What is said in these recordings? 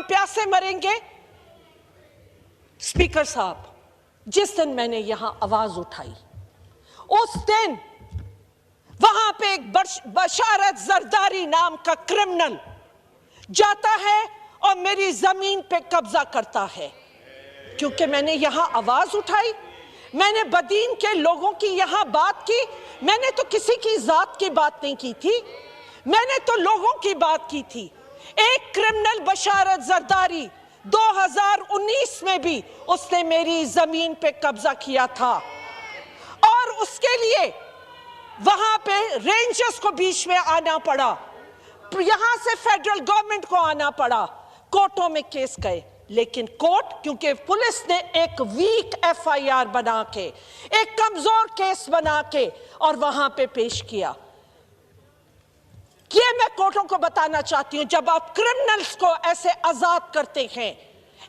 प्यासे मरेंगे। स्पीकर साहब, जिस दिन मैंने यहां आवाज उठाई उस दिन वहां पे एक बशारत जरदारी नाम का क्रिमिनल जाता है और मेरी जमीन पे कब्जा करता है। क्योंकि मैंने यहां आवाज उठाई, मैंने बदीन के लोगों की यहां बात की। मैंने तो किसी की जात की बात नहीं की थी, मैंने तो लोगों की बात की थी। एक क्रिमिनल बशारत जरदारी 2019 में भी उसने मेरी जमीन पे कब्जा किया था और उसके लिए वहां पे रेंजर्स को बीच में आना पड़ा, यहां से फेडरल गवर्नमेंट को आना पड़ा, कोर्टों में केस गए। लेकिन कोर्ट, क्योंकि पुलिस ने एक वीक एफआईआर बना के, एक कमजोर केस बना के और वहां पे पेश किया। ये मैं कोर्टों को बताना चाहती हूं, जब आप क्रिमिनल्स को ऐसे आजाद करते हैं,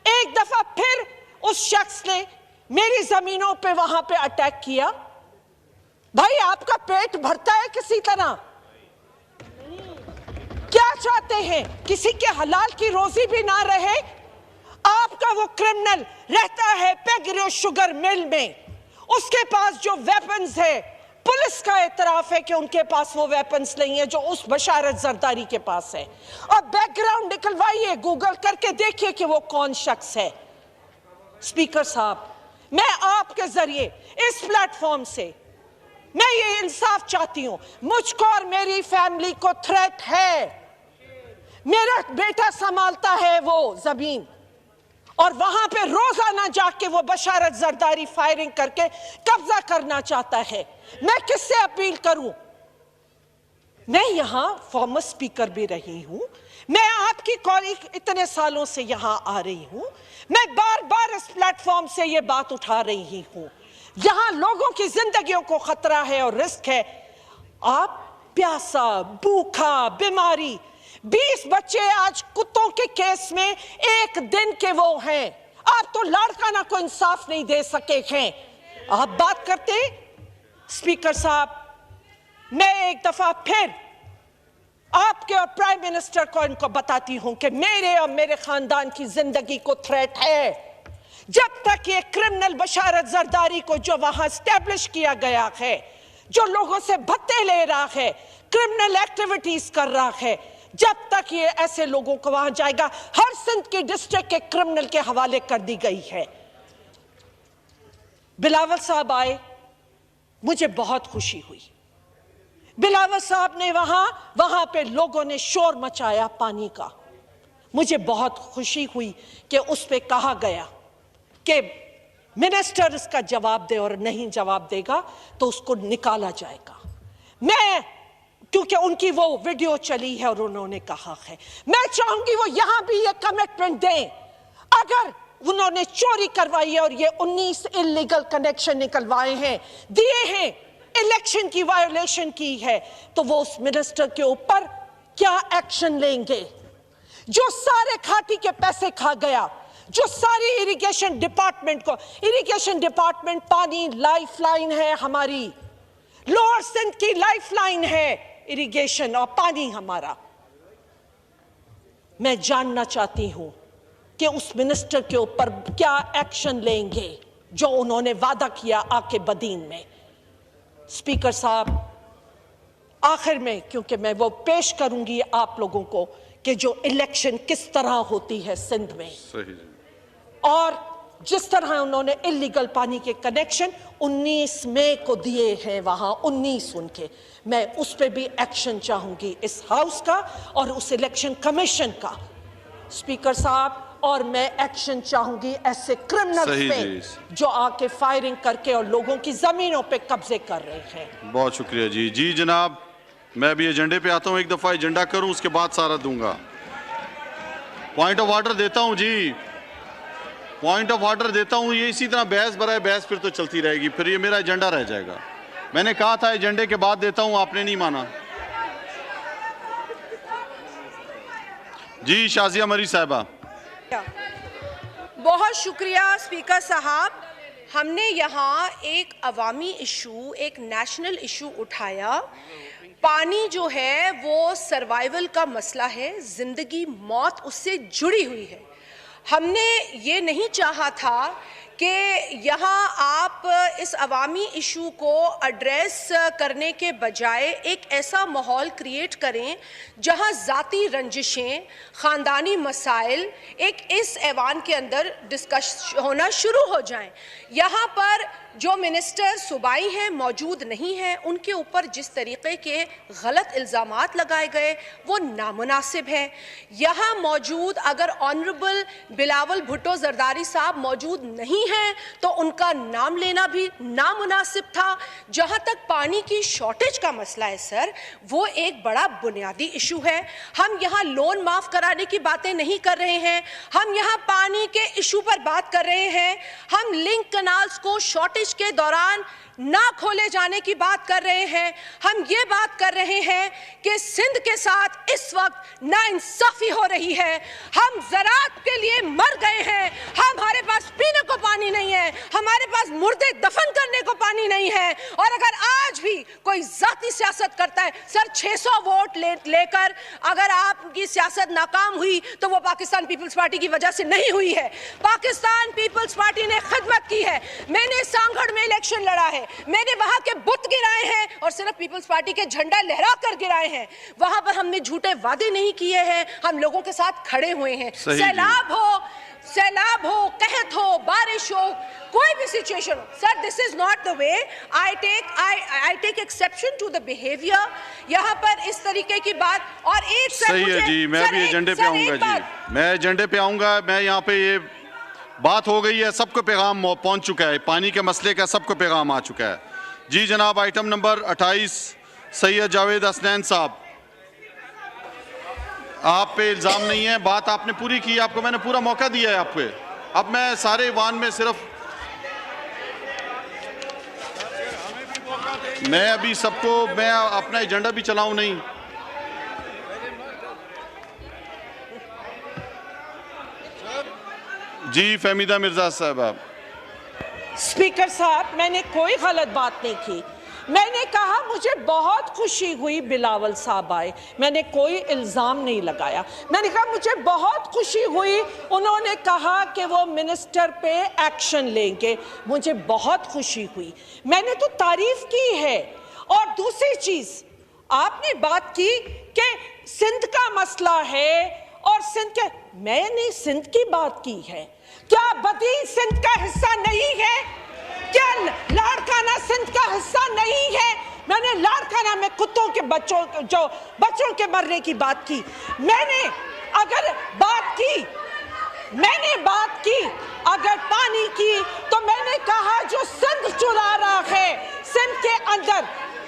एक दफा फिर उस शख्स ने मेरी जमीनों पे वहां पे अटैक किया। भाई, आपका पेट भरता है किसी तरह? क्या चाहते हैं? किसी के हलाल की रोजी भी ना रहे? आपका वो क्रिमिनल रहता है पेगरो शुगर मिल में, उसके पास जो वेपन्स है, पुलिस का एतराफ है कि उनके पास वो वेपन्स नहीं है जो उस बशारत जरदारी के पास है। और बैकग्राउंड निकलवाइए, गूगल करके देखिए कि वो कौन शख्स है। स्पीकर साहब, मैं आपके जरिए इस प्लेटफॉर्म से मैं ये इंसाफ चाहती हूं। मुझको और मेरी फैमिली को थ्रेट है। मेरा बेटा संभालता है वो जमीन और वहां पे रोजाना जाके वो बशारत जरदारी फायरिंग करके कब्जा करना चाहता है। मैं किससे अपील करूं? मैं यहां फॉर्मर स्पीकर भी रही हूं, मैं आपकी कॉलीग इतने सालों से यहां आ रही हूं, मैं बार बार इस प्लेटफॉर्म से ये बात उठा रही हूं। यहां लोगों की जिंदगियों को खतरा है और रिस्क है। आप प्यासा, भूखा, बीमारी, 20 बच्चे आज कुत्तों के केस में एक दिन के वो हैं। आप तो लाड़काना को इंसाफ नहीं दे सके हैं, आप बात करते। स्पीकर साहब, मैं एक दफा फिर आपके और प्राइम मिनिस्टर को इनको बताती हूं कि मेरे और मेरे खानदान की जिंदगी को थ्रेट है। जब तक ये क्रिमिनल बशारत जरदारी को जो वहां स्टैब्लिश किया गया है, जो लोगों से भत्ते ले रहा है, क्रिमिनल एक्टिविटीज कर रहा है, जब तक ये ऐसे लोगों को वहां जाएगा, हर सिंध के डिस्ट्रिक्ट के क्रिमिनल के हवाले कर दी गई है। बिलावल साहब आए, मुझे बहुत खुशी हुई। बिलावल साहब ने वहां पे लोगों ने शोर मचाया पानी का। मुझे बहुत खुशी हुई कि उस पे कहा गया कि मिनिस्टर इसका जवाब दे और नहीं जवाब देगा तो उसको निकाला जाएगा। मैं, क्योंकि उनकी वो वीडियो चली है और उन्होंने कहा है, मैं चाहूंगी वो यहां भी ये कमिटमेंट दें। अगर उन्होंने चोरी करवाई है और ये 19 इलीगल कनेक्शन निकलवाए हैं, दिए हैं, इलेक्शन की वायोलेशन की है, तो वो उस मिनिस्टर के ऊपर क्या एक्शन लेंगे? जो सारे खाटी के पैसे खा गया, जो सारी इरिगेशन डिपार्टमेंट को, इरिगेशन डिपार्टमेंट पानी लाइफलाइन है हमारी, लोअर सिंध की लाइफलाइन है इरिगेशन और पानी हमारा। मैं जानना चाहती हूं कि उस मिनिस्टर के ऊपर क्या एक्शन लेंगे जो उन्होंने वादा किया आके बदीन में। स्पीकर साहब, आखिर में, क्योंकि मैं वो पेश करूंगी आप लोगों को कि जो इलेक्शन किस तरह होती है सिंध में, और जिस तरह उन्होंने इलीगल पानी के कनेक्शन 19 मई को दिए हैं वहां, 19 उनके, मैं उस पर भी एक्शन चाहूंगी इस हाउस का और उस इलेक्शन कमीशन का। स्पीकर साहब, और मैं एक्शन चाहूंगी ऐसे क्रिमिनल्स पे जो आके फायरिंग करके और लोगों की जमीनों पे कब्जे कर रहे हैं। बहुत शुक्रिया जी। जी जनाब, मैं अभी एजेंडे पे आता हूं, एक दफा एजेंडा करूं, उसके बाद सारा दूंगा। पॉइंट ऑफ ऑर्डर देता हूं जी, पॉइंट ऑफ ऑर्डर देता हूं। ये इसी तरह बहस बराए बहस फिर तो चलती रहेगी, फिर ये मेरा एजेंडा रह जाएगा। मैंने कहा था एजेंडे के बाद देता हूं, आपने नहीं माना। जी शाजिया मरी साहिबा। बहुत शुक्रिया स्पीकर साहब। हमने यहाँ एक अवामी इशू, एक नेशनल इशू उठाया। पानी जो है वो सर्वाइवल का मसला है, जिंदगी मौत उससे जुड़ी हुई है। हमने ये नहीं चाहा था कि यहाँ आप इस अवामी इशू को एड्रेस करने के बजाय एक ऐसा माहौल क्रिएट करें जहाँ ज़ाती रंजिशें, ख़ानदानी मसाइल एक इस ऐवान के अंदर डिस्कस होना शुरू हो जाएं। यहाँ पर जो मिनिस्टर सूबाई हैं मौजूद नहीं हैं, उनके ऊपर जिस तरीके के गलत इल्ज़ामात लगाए गए वो नामुनासिब है। यहाँ मौजूद अगर ऑनरेबल बिलावल भुट्टो जरदारी साहब मौजूद नहीं हैं तो उनका नाम लेना भी नामुनासिब था। जहाँ तक पानी की शॉर्टेज का मसला है सर, वो एक बड़ा बुनियादी इशू है। हम यहाँ लोन माफ़ कराने की बातें नहीं कर रहे हैं, हम यहाँ पानी के इशू पर बात कर रहे हैं। हम लिंक कनाल्स को शॉर्टेज के दौरान ना खोले जाने की बात कर रहे हैं। हम ये बात कर रहे हैं कि सिंध के साथ इस वक्त नाइंसाफी हो रही है। हम ज़राअत के लिए मर गए हैं, हमारे पास पीने को पानी नहीं है, हमारे पास मुर्दे दफन करने को पानी नहीं है। और अगर आज भी कोई जाती सियासत करता है सर, 600 वोट लेकर अगर आपकी सियासत नाकाम हुई तो वो पाकिस्तान पीपल्स पार्टी की वजह से नहीं हुई है। पाकिस्तान पीपल्स पार्टी ने खिदमत की है। मैंने सांगड़ में इलेक्शन लड़ा है, मैंने वहां के बुत गिराए हैं और सिर्फ पीपल्स पार्टी के झंडा लहरा कर गिराए हैं। वहां पर हमने झूठे वादे नहीं किए हैं, हम लोगों के साथ खड़े हुए हैं। सैलाब हो, कहत हो, बारिश हो, कोई भी सिचुएशन हो sir, this is not the way. I take exception to the behaviour. यहाँ पर इस तरीके की बात। और एक सही है जी, मैं भी एजेंडे पे आऊंगा जी, मैं एजेंडे पे आऊंगा। मैं यहाँ पे ये बात हो गई है, सबको पैगाम पहुंच चुका है, पानी के मसले का सबको पैगाम आ चुका है जी। जनाब आइटम नंबर 28 सैयद जावेद हसनैन साहब, आप पे इल्ज़ाम नहीं है, बात आपने पूरी की, आपको मैंने पूरा मौका दिया है आपको। अब मैं सारे वान में सिर्फ मैं अभी सबको मैं अपना एजेंडा भी चलाऊं नहीं। जी फहमीदा मिर्जा साहब। आप स्पीकर साहब, मैंने कोई गलत बात नहीं की। मैंने कहा मुझे बहुत खुशी हुई बिलावल साहब आए, मैंने कोई इल्ज़ाम नहीं लगाया। मैंने कहा मुझे बहुत खुशी हुई, उन्होंने कहा कि वो मिनिस्टर पे एक्शन लेंगे, मुझे बहुत खुशी हुई, मैंने तो तारीफ की है। और दूसरी चीज़ आपने बात की कि सिंध का मसला है और सिंध के, मैंने सिंध की बात की है, क्या बदी सिंध का हिस्सा नहीं है? क्या लाड़काना सिंध का हिस्सा नहीं है? मैंने लाड़काना में कुत्तों के बच्चों के मरने की बात की। मैंने बात की अगर पानी की, तो मैंने कहा जो सिंध चुरा रहा है सिंध के अंदर,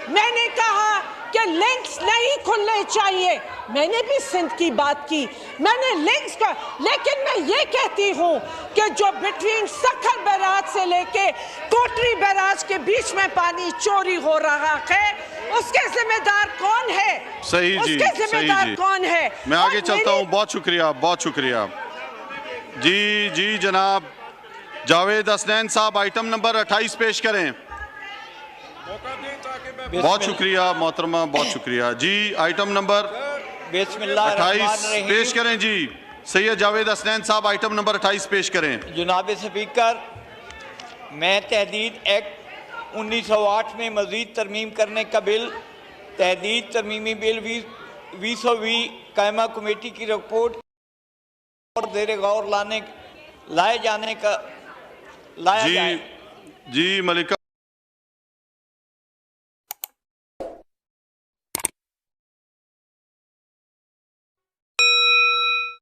मैंने कहा कि लिंक्स नहीं खुलने चाहिए, मैंने भी सिंध की बात की, मैंने लिंक्स का। लेकिन मैं ये कहती हूँ कि जो बिटवीन सखर बैराज से लेके कोटरी बैराज के बीच में पानी चोरी हो रहा है, उसके जिम्मेदार कौन है? सही जी, उसके जिम्मेदार कौन है? मैं आगे चलता हूँ। बहुत शुक्रिया, बहुत शुक्रिया जी जनाब जावेद हसनैन साहब, आइटम नंबर 28 पेश करें। बहुत शुक्रिया मोहतरमा, बहुत शुक्रिया जी। आइटम नंबर 28 पेश करें जी। सैयद जावेद हसनैन साहब आइटम नंबर 28 पेश करें। जनाब स्पीकर, मैं तहदीद एक्ट 1908 में मज़ीद तरमीम करने का बिल, तहदीद तरमीमी बिल 2020 कायमा कमेटी की रिपोर्ट और ज़ेर गौर लाया जाए जी मलिका